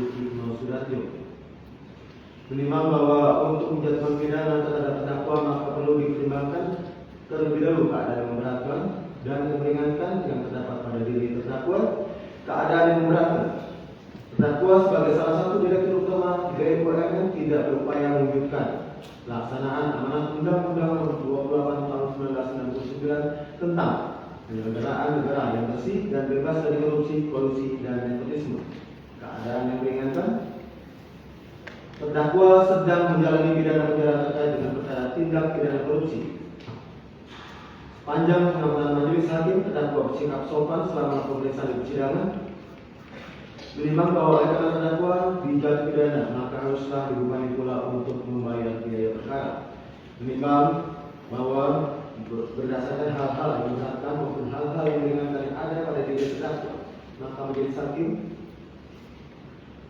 Sutikno Sudarjo. Menimbang bahwa untuk menjatuhkan pidana terhadap terdakwa maka perlu dipertimbangkan terlebih dahulu keadaan yang memberatkan dan yang meringankan yang terdapat pada diri terdakwa. Keadaan yang memberatkan: terdakwa sebagai salah satu direktur utama BUMN tidak berupaya mewujudkan pelaksanaan amanat Undang-Undang Nomor 28 Tahun 1999 tentang penyelenggaraan negara yang bersih dan bebas dari korupsi, kolusi, dan nepotisme. Keadaan yang meringankan: terdakwa sedang menjalani pidana penjara terkait dengan perkara tindak pidana korupsi. Panjang pengamatan majelis hakim, terdakwa bersikap sopan selama pemeriksaan di persidangan. Menimbang bahwa oleh karena terdakwa dijatuhi pidana, maka haruslah dibebani pula untuk membayar biaya perkara. Menimbang bahwa berdasarkan hal-hal yang memberatkan maupun hal-hal yang meringankan yang ada pada diri terdakwa, maka majelis hakim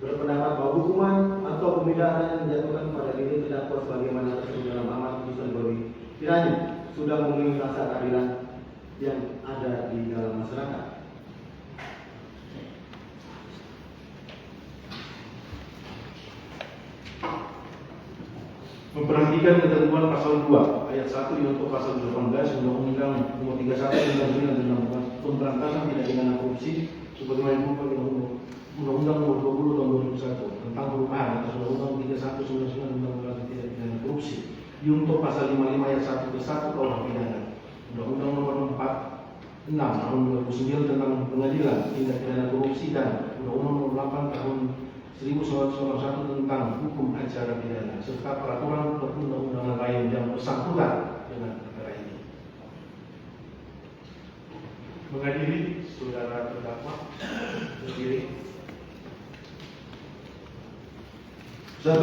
berpendapat bahwa hukuman atau pemidana yang dijatuhkan pada diri terdakwa sebagaimana tertulis dalam amar putusan Bawaslu kiranya sudah memenuhi rasa keadilan yang ada di dalam masyarakat. Memperhatikan ketentuan pasal 2 ayat 1 yaitu pasal 18 Undang-Undang Nomor 31 tentang pemberantasan tindak pidana korupsi sebagaimana diubah Undang-Undang Nomor 20 Tahun 2001 tentang perubahan atas Undang-Undang 31 tentang tindak pidana korupsi. Untuk pasal 55 ayat 1 ke 1 KUH pidana. Undang-Undang Nomor 46 Tahun 2009 tentang pengadilan tindak pidana korupsi dan Undang-Undang Nomor 8 Tahun 1991 tentang hukum acara pidana serta peraturan perundang-undangan lain yang bersangkutan dengan perkara ini. Menghadiri saudara terdakwa berdiri. 1.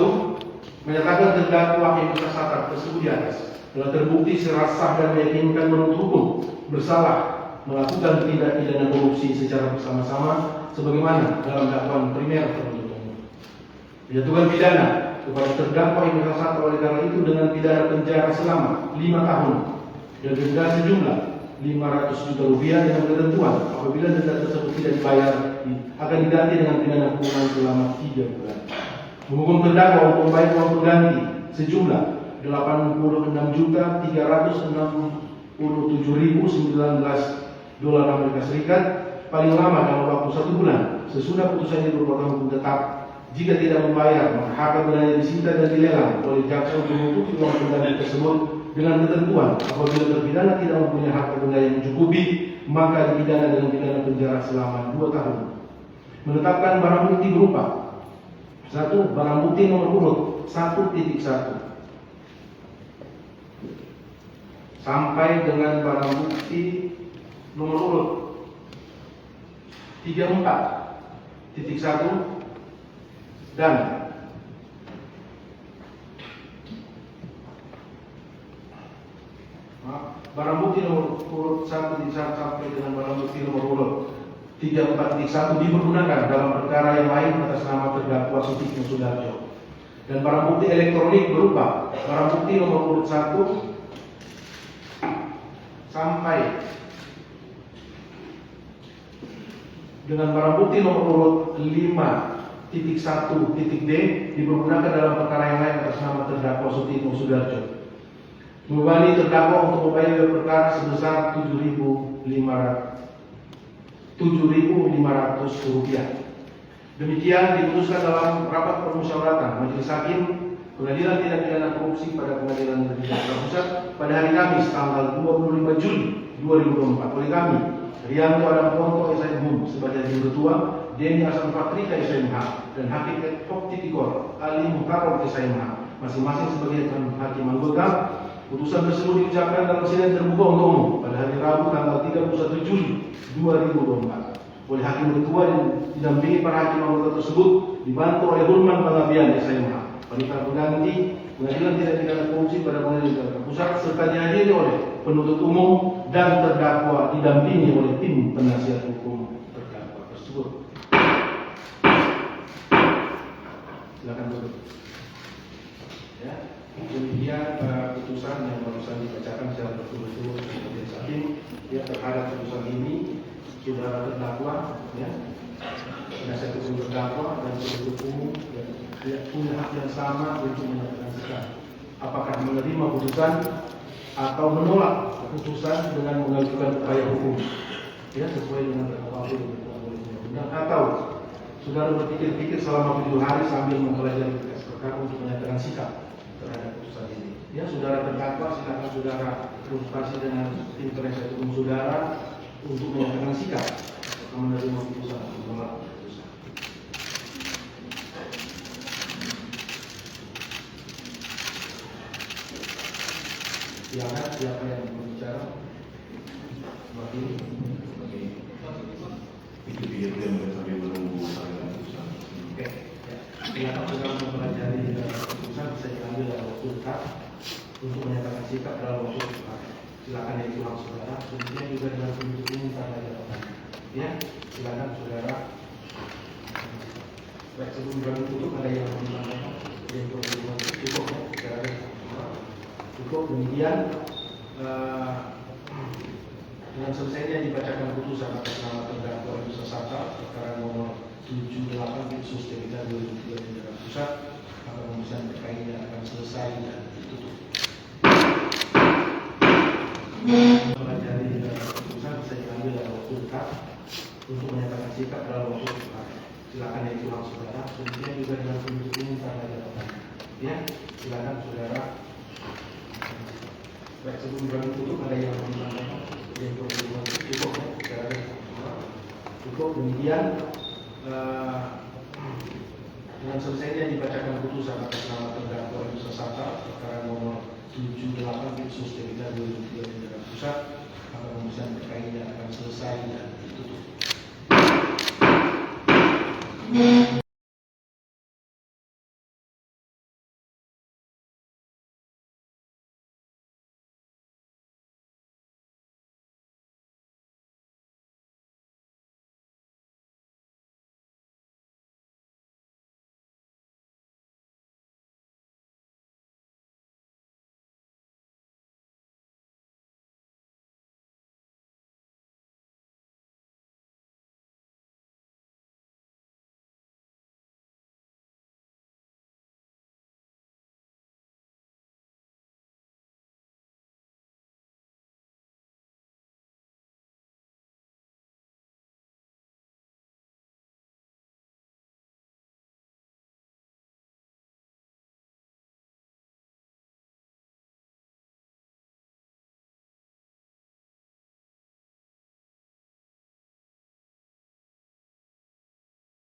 Menyatakan terdakwa yang tersangka tersebut di atas telah terbukti secara sah dan meyakinkan menurut hukum bersalah melakukan tindak pidana korupsi secara bersama-sama sebagaimana dalam dakwaan primer penuntut umum. Menjatuhkan pidana kepada terdakwa yang tersangka oleh karena itu dengan pidana penjara selama 5 tahun dan denda sejumlah Rp500 juta dengan ketentuan apabila denda tersebut tidak dibayar akan diganti dengan pidana kurungan selama 3 bulan. Menghukum terdakwa untuk membayar uang pengganti sejumlah $863.367.019 paling lama dalam waktu 1 bulan sesudah putusan itu merupakan hukum tetap. Jika tidak membayar, maka harta bendanya disita dan dilelang oleh jaksa untuk menutupi uang pengganti tersebut dengan ketentuan apabila terpidana tidak mempunyai harta benda yang mencukupi, maka dipidana dengan pidana penjara selama 2 tahun. Menetapkan barang bukti berupa 1. Barang bukti nomor urut 1.1 sampai dengan barang bukti nomor urut 34.1 dan barang bukti nomor urut 1.1 sampai dengan barang bukti nomor urut 34.1 dipergunakan dalam perkara yang lain atas nama terdakwa Sutikno Sudarjo. Dan barang bukti elektronik berupa barang bukti nomor urut 1 sampai dengan barang bukti nomor urut 5.1.d dipergunakan dalam perkara yang lain atas nama terdakwa Sutikno Sudarjo. Membebani terdakwa untuk membayar perkara sebesar Rp7.500. Demikian diputuskan dalam rapat permusyawaratan Majelis Hakim Pengadilan Tindak Pidana Korupsi pada Pengadilan Negeri Jakarta Pusat pada hari Kamis tanggal 25 Juli 2024 oleh kami Rianto Adamponto SIM sebagai hakim ketua, Denny Hasan Fatrika SIMH dan Hakim Advok Tipikor Ali Mukarram SIMH masing-masing sebagai hakim anggota. Putusan tersebut diucapkan dalam sidang terbuka untuk umum pada hari Rabu tanggal 31 Juli 2024 oleh hakim ketua yang didampingi para hakim anggota tersebut dibantu oleh Hulman Pengabdian SIMH, panitera pengganti Pengadilan Tindak Pidana Korupsi pada Pengadilan Jakarta Pusat serta dihadiri oleh penuntut umum dan terdakwa didampingi oleh tim penasihat hukum terdakwa tersebut. Silakan duduk. Ya, demikian putusan yang barusan dibacakan secara berturut-turut oleh Majelis Hakim ya terhadap putusan ini. Saudara terdakwa ya penasihat hukum terdakwa dan penuntut umum punya hak yang sama untuk menyatakan sikap. Apakah menerima putusan atau menolak keputusan dengan mengajukan upaya hukum, ya sesuai dengan KUHP dan atau saudara berpikir-pikir selama 7 hari sambil mempelajari berkas perkara untuk menyatakan sikap terhadap putusan ini. Ya, saudara terdakwa silakan saudara konsultasi dengan tim penasihat hukum saudara untuk menyatakan sikap menerima putusan atau menolak putusan. Silakan siapa yang berbicara? Wakil. Itu dia sambil menunggu putusan. Oke. Silakan saudara mempelajari putusan bisa diambil dalam waktu dekat untuk menyatakan sikap dalam waktu dekat. Silakan yang pulang saudara. Kemudian juga dengan penuntut umum tanda jabatan. Ya, silakan saudara. Baik, sebelum kami tutup ada yang mau disampaikan? Yang perlu cukup ya, saudara. Cukup demikian. Dengan selesainya dibacakan putusan atas nama terdakwa Yusa Saka perkara nomor 78 Bitsus Tbk 2003 Jakarta Pusat, maka pemeriksaan terkait ini akan selesai dan ditutup. Mempelajari putusan bisa diambil dalam waktu dekat untuk menyatakan sikap dalam waktu dekat. Silakan yang pulang saudara. Kemudian juga dengan penuntut umum tanda jabatan. Ya, silakan saudara. Baik, sebelum kami tutup ada yang mau disampaikan? Yang perlu cukup ya, saudara. Cukup demikian. Dengan selesainya dibacakan putusan atas nama terdakwa Yusa Saka perkara nomor 78 Bitsus Tbk 2003 Jakarta Pusat, maka pemeriksaan terkait ini akan selesai dan ditutup.